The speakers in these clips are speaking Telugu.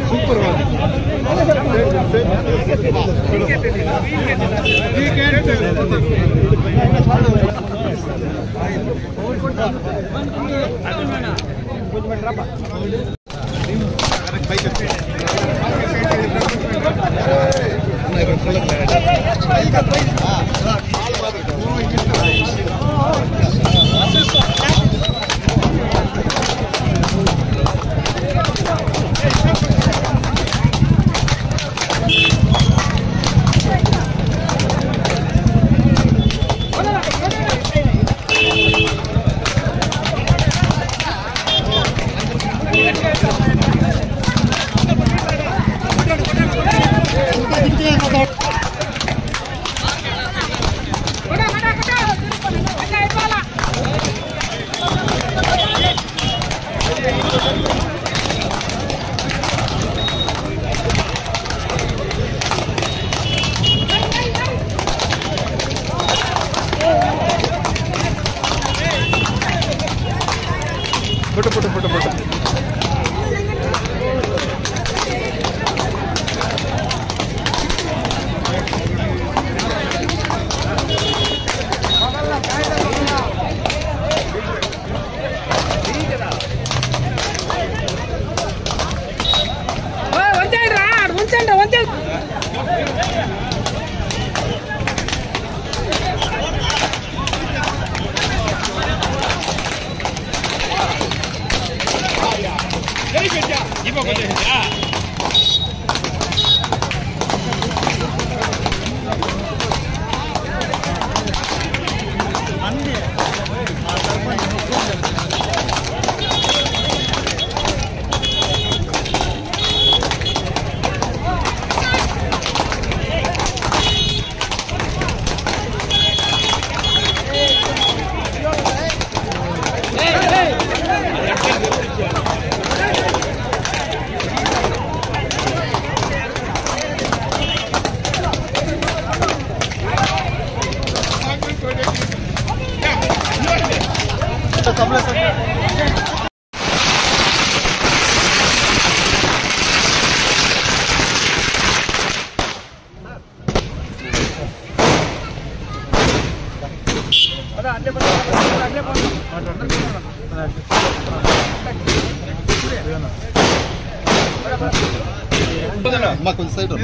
సూపర్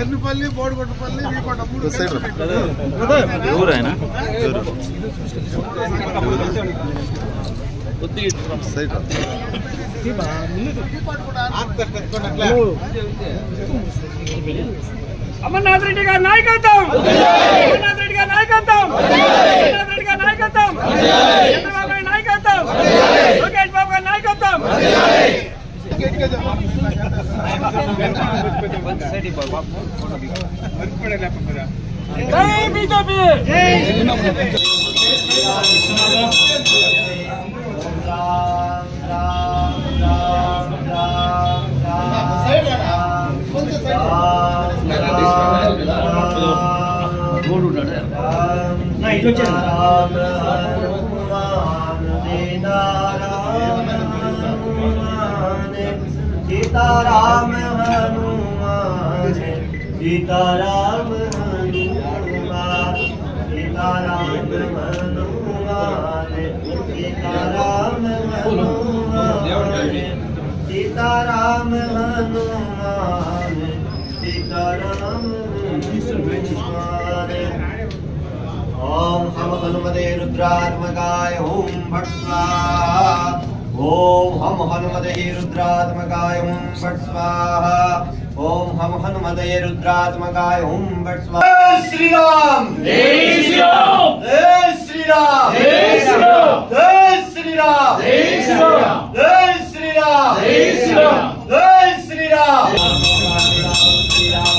ఎర్నుపల్లి బోడుగొట్టపల్లి ఊరైనా అమర్నాథ్ రెడ్డి గారి నాయకత్వం, అమర్నాథ్ రెడ్డి గారి నాయకత్వం, అమర్నాథ్ రెడ్డి గారి నాయకత్వం, చంద్రబాబు గారి నాయకత్వం, లోకేష్ బాబు గారి నాయకత్వం. జై బీజేపీ. सीताराम हनुमान सीताराम हनुमान सीताराम हनुमान सीताराम हनुमान सीताराम हनुमान सीताराम हनुमान। ओम हम हनुमते रुद्रात्मकाय ओम भट स्वाहा। ओम हम हनुमते रुद्रात्मकाय ओम भट स्वाहा। ओम हम हनुमते रुद्रात्मकाय ओम भट स्वाहा। जय श्री राम, जय श्री राम, जय श्री राम, जय श्री राम, जय श्री राम, जय श्री राम, जय श्री राम, जय श्री राम, जय श्री राम।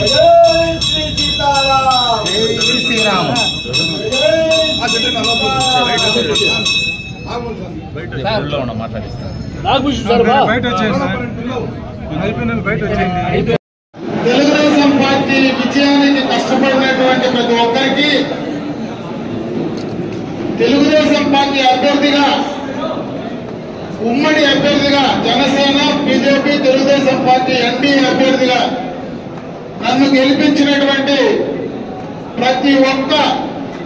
जय श्री सीताराम, जय श्री राम। తెలుగుదేశం పార్టీ విజయానికి కష్టపడినటువంటి ప్రతి ఒక్కరికి తెలుగుదేశం అభ్యర్థిగా ఉమ్మడి అభ్యర్థిగా Janasena BJP Telugu Desam party NDA అభ్యర్థిగా నన్ను గెలిపించినటువంటి ప్రతి ఒక్క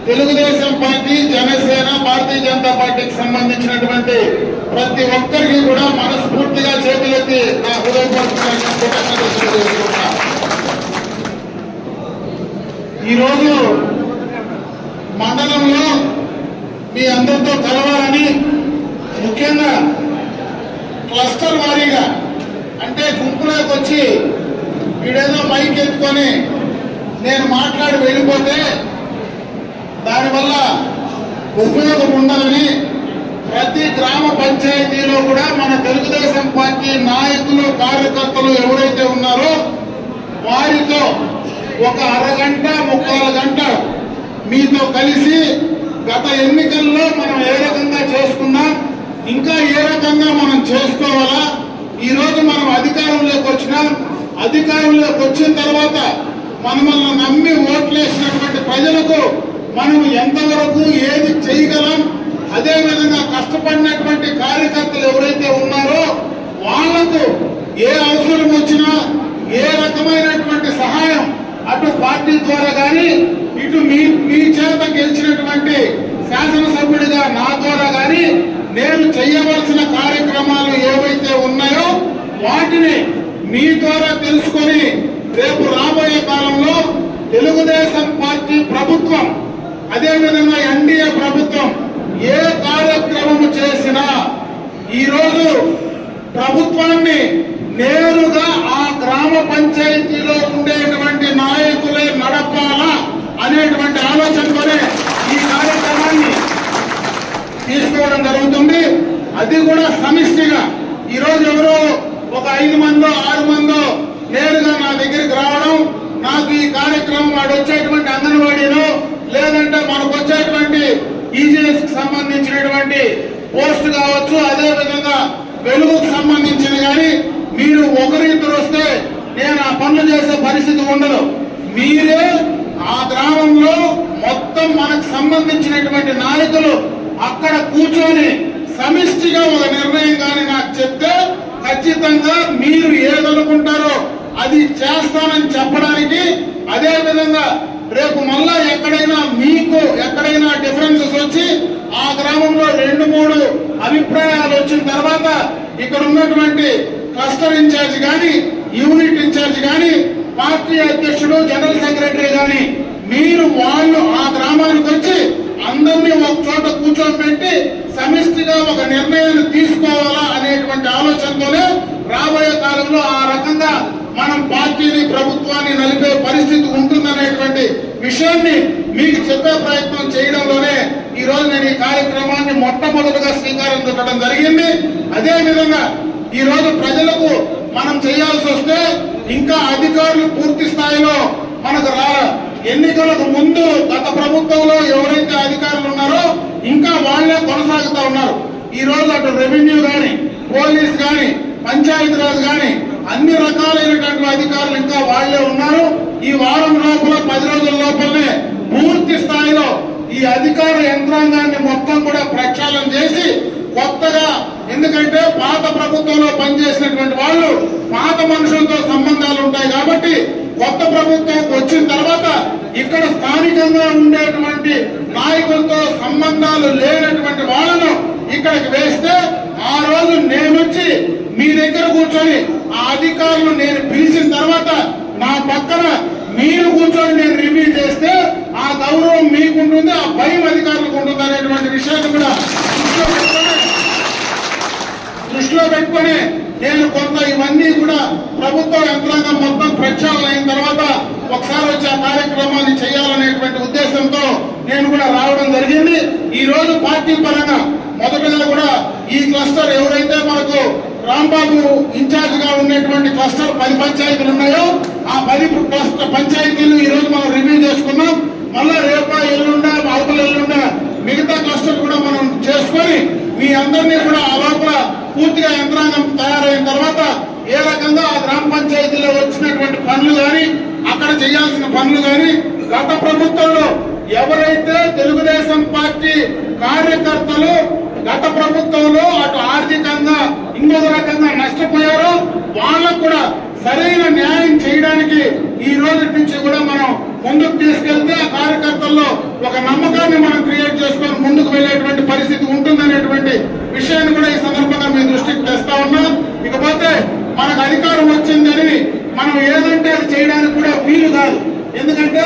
తెలుగుదేశం పార్టీ జనసేన భారతీయ జనతా పార్టీకి సంబంధించినటువంటి ప్రతి ఒక్కరికి కూడా మనస్ఫూర్తిగా చేతులెత్తి నా హృదయపూర్వక కృతజ్ఞతలు తెలియజేస్తున్నా. ఈరోజు మండలంలో మీ అందరితో కలవాలని, ముఖ్యంగా క్లస్టర్ వారీగా అంటే గుంపులోకి వచ్చి వీడేదో మైక్ ఎత్తుకొని నేను మాట్లాడి వెళ్ళిపోతే దానివల్ల ఉపయోగం ఉండదని ప్రతి గ్రామ పంచాయతీలో కూడా మన తెలుగుదేశం పార్టీ నాయకులు కార్యకర్తలు ఎవరైతే ఉన్నారో వారితో ఒక అరగంట 3/4 గంట మీతో కలిసి గత ఎన్నికల్లో మనం ఏ రకంగా చేసుకున్నాం, ఇంకా ఏ రకంగా మనం చేసుకోవాలా, ఈ రోజు మనం అధికారంలోకి వచ్చినాం, అధికారంలోకి వచ్చిన తర్వాత మనల్ని నమ్మి ఓట్లేసినటువంటి ప్రజలకు మనం ఎంతవరకు ఏది చేయగలం, అదేవిధంగా కష్టపడినటువంటి కార్యకర్తలు ఎవరైతే ఉన్నారో వాళ్లకు ఏ అవసరం వచ్చినా ఏ రకమైనటువంటి సహాయం అటు పార్టీ ద్వారా కానీ ఇటు మీ చేత గెలిచినటువంటి శాసనసభ్యుడిగా నా ద్వారా కానీ నేను చేయవలసిన కార్యక్రమాలు ఏవైతే ఉన్నాయో వాటిని మీ ద్వారా తెలుసుకొని రేపు రాబోయే కాలంలో తెలుగుదేశం పార్టీ ప్రభుత్వం అదేవిధంగా ఎన్డీఏ ప్రభుత్వం ఏ కార్యక్రమం చేసినా ఈరోజు ప్రభుత్వాన్ని నేరుగా ఆ గ్రామ పంచాయతీలో ఉండేటువంటి నాయకులే నడపాలా అనేటువంటి ఆలోచనతోనే ఈ కార్యక్రమాన్ని తీసుకోవడం జరుగుతుంది. అది కూడా సమిష్టిగా ఈరోజు ఎవరో ఒక 5 మందో 6 మందో నేరుగా నా దగ్గరికి రావడం, నాకు ఈ కార్యక్రమం వాడు వచ్చేటువంటి అంగన్వాడీలో లేదంటే మనకు వచ్చేటువంటి ఈజీఎస్ కి సంబంధించినటువంటి పోస్ట్ కావచ్చు, అదేవిధంగా వెలుగుకు సంబంధించిన కానీ మీరు ఒకరిద్దరు వస్తే నేను ఆ పనులు చేసే పరిస్థితి ఉండదు. మీరే ఆ గ్రామంలో మొత్తం మనకు సంబంధించినటువంటి నాయకులు అక్కడ కూర్చొని సమిష్టిగా ఒక నిర్ణయం కానీ నాకు చెప్తే ఖచ్చితంగా మీరు ఏదనుకుంటారో అది చేస్తానని చెప్పడానికి, అదేవిధంగా రేపు మళ్ళా ఎక్కడైనా మీకు ఎక్కడైనా డిఫరెన్సెస్ వచ్చి ఆ గ్రామంలో 2-3 అభిప్రాయాలు వచ్చిన తర్వాత ఇక్కడ ఉన్నటువంటి క్లస్టర్ ఇన్ఛార్జ్ గాని యూనిట్ ఇన్ఛార్జ్ గాని పార్టీ అధ్యక్షుడు జనరల్ సెక్రటరీ గాని మీరు వాళ్ళు ఆ గ్రామానికి వచ్చి అందరినీ ఒక చోట కూర్చోబెట్టి సమిష్టిగా ఒక నిర్ణయాన్ని తీసుకోవాలా అనేటువంటి ఆలోచనతోనే రాబోయే కాలంలో ఆ రకంగా మనం పార్టీని ప్రభుత్వాన్ని నలిపే పరిస్థితి ఉంటుందనేటువంటి విషయాన్ని మీకు చెప్పే ప్రయత్నం చేయడంలోనే ఈ రోజు నేను ఈ కార్యక్రమాన్ని మొట్టమొదటిగా శ్రీకారం చుట్టడం జరిగింది. అదేవిధంగా ఈ రోజు ప్రజలకు మనం చేయాల్సి వస్తే ఇంకా అధికారులు పూర్తి స్థాయిలో మనకు ఎన్నికలకు ముందు గత ప్రభుత్వంలో ఎవరైతే అధికారులు ఉన్నారో ఇంకా వాళ్లే కొనసాగుతా ఉన్నారు. ఈ రోజు అటు రెవెన్యూ గాని పోలీస్ గాని పంచాయతీరాజ్ గాని అన్ని రకాలైనటువంటి అధికారులు ఇంకా వాళ్లే ఉన్నారు. ఈ వారం లోపల 10 రోజుల లోపలనే పూర్తి స్థాయిలో ఈ అధికార యంత్రాంగాన్ని మొత్తం కూడా ప్రక్షాళన చేసి కొత్తగా, ఎందుకంటే పాత ప్రభుత్వంలో పనిచేసినటువంటి వాళ్ళు పాత మనుషులతో సంబంధాలు ఉంటాయి కాబట్టి కొత్త ప్రభుత్వం వచ్చిన తర్వాత ఇక్కడ స్థానికంగా ఉండేటువంటి నాయకులతో సంబంధాలు లేనటువంటి వాళ్ళను ఇక్కడికి వేస్తే ఆ రోజు నేనొచ్చి మీ దగ్గర కూర్చొని ఆ అధికారులు నేను పిలిచిన తర్వాత నా పక్కన మీరు కూర్చొని నేను రివ్యూ చేస్తే ఆ గౌరవం మీకుంటుంది, ఆ భయం అధికారులకు ఉంటుంది అనేటువంటి విషయాన్ని కూడా దృష్టిలో పెట్టుకొని నేను కొంత ఇవన్నీ కూడా ప్రభుత్వ యంత్రాంగం మొత్తం ప్రక్షాళన అయిన తర్వాత ఒకసారి వచ్చి ఆ కార్యక్రమాన్ని చేయాలనేటువంటి ఉద్దేశంతో నేను కూడా రావడం జరిగింది. ఈ రోజు పార్టీ పరంగా మొదటగా కూడా ఈ క్లస్టర్ ఎవరైతే మనకు రాంబాబు ఇన్ఛార్జ్ గా ఉండేటువంటి క్లస్టర్ 10 పంచాయతీలు ఉన్నాయో ఆ 10 పంచాయతీలు ఈ రోజు మనం రివ్యూ చేసుకున్నాం. మళ్ళా రేపా ఎల్లుండా అవతల ఎల్లుండా మిగతా క్లస్టర్ కూడా మనం చేసుకొని మీ అందరినీ కూడా ఆ లోపల పూర్తిగా యంత్రాంగం తయారైన తర్వాత ఏ రకంగా ఆ గ్రామ పంచాయతీలో వచ్చినటువంటి పనులు కానీ అక్కడ చేయాల్సిన పనులు కానీ గత ప్రభుత్వంలో ఎవరైతే తెలుగుదేశం పార్టీ కార్యకర్తలు గత ప్రభుత్వంలో అటు ఆర్థికంగా ఇంకొక రకంగా నష్టపోయారో వాళ్ళకు కూడా సరైన న్యాయం చేయడానికి ఈ రోజు నుంచి కూడా మనం ముందుకు తీసుకెళ్తే ఆ కార్యకర్తల్లో ఒక నమ్మకాన్ని మనం క్రియేట్ చేసుకొని ముందుకు వెళ్లేటువంటి పరిస్థితి ఉంటుందనేటువంటి విషయాన్ని కూడా ఈ సందర్భంగా మీ దృష్టికి తెస్తా ఉన్నా. ఇకపోతే మనకు అధికారం వచ్చిందని మనం ఏదంటే అది చేయడానికి కూడా వీలు కాదు. ఎందుకంటే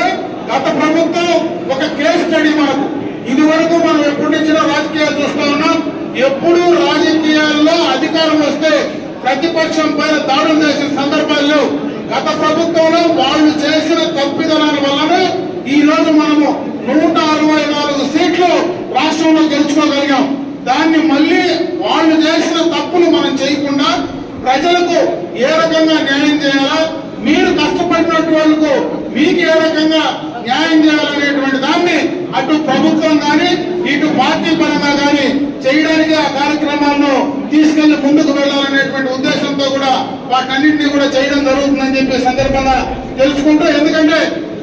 గత ప్రభుత్వం ఒక కేస్ స్టడీ మనకు. ఇది వరకు మనం ఎప్పటి నుంచినా రాజకీయాలు చూస్తా ఉన్నాం. ఎప్పుడూ రాజకీయాల్లో అధికారం వస్తే ప్రతిపక్షం పైన దాడులు చేసిన సందర్భాల్లో గత ప్రభుత్వంలో వాళ్ళు చేసిన తప్పిదనాల వల్లనే ఈ రోజు మనము 164 సీట్లు రాష్ట్రంలో గెలుచుకోగలిగాం. దాన్ని మళ్ళీ వాళ్ళు చేసిన తప్పులు మనం చేయకుండా ప్రజలకు ఏ రకంగా న్యాయం చేయాలా, మీరు కష్టపడినట్టు వాళ్ళకు మీకు ఏ రకంగా న్యాయం చేయాలనేటువంటి దాన్ని అటు ప్రభుత్వం కానీ ఇటు పార్టీ పరంగా కానీ చేయడానికి ఆ కార్యక్రమాలను తీసుకెళ్లి ముందుకు వెళ్లాలనేటువంటి ఉద్దేశంతో కూడా వాటన్నింటినీ కూడా చేయడం జరుగుతుందని చెప్పి సందర్భంగా తెలుసుకుంటూ, ఎందుకంటే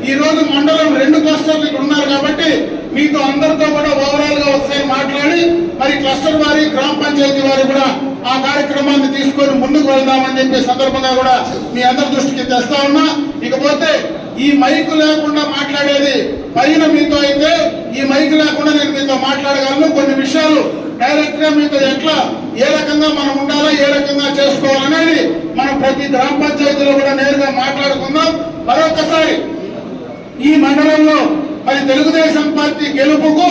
ఈ రోజు మండలం 2 క్లస్టర్లు ఇక్కడ ఉన్నారు కాబట్టి మీతో అందరితో కూడా ఓవరాల్ గా ఒకసారి మాట్లాడి మరి క్లస్టర్ వారి గ్రామ పంచాయతీ వారి కూడా ఆ కార్యక్రమాన్ని తీసుకొని ముందుకు వెళ్దామని చెప్పే సందర్భంగా కూడా మీ అందరి దృష్టికి తెస్తా ఉన్నా. ఇకపోతే ఈ మైకు లేకుండా మాట్లాడేది పైన మీతో అయితే ఈ మైకు లేకుండా నేను మీతో మాట్లాడగలను. కొన్ని విషయాలు డైరెక్ట్ గా మీతో ఎట్లా ఏ రకంగా మనం ఉండాలా, ఏ రకంగా చేసుకోవాలనేది మనం ప్రతి గ్రామ పంచాయతీలో కూడా నేరుగా మాట్లాడుకుందాం. మరొకసారి ఈ మండలంలో మరి తెలుగుదేశం పార్టీ గెలుపుకు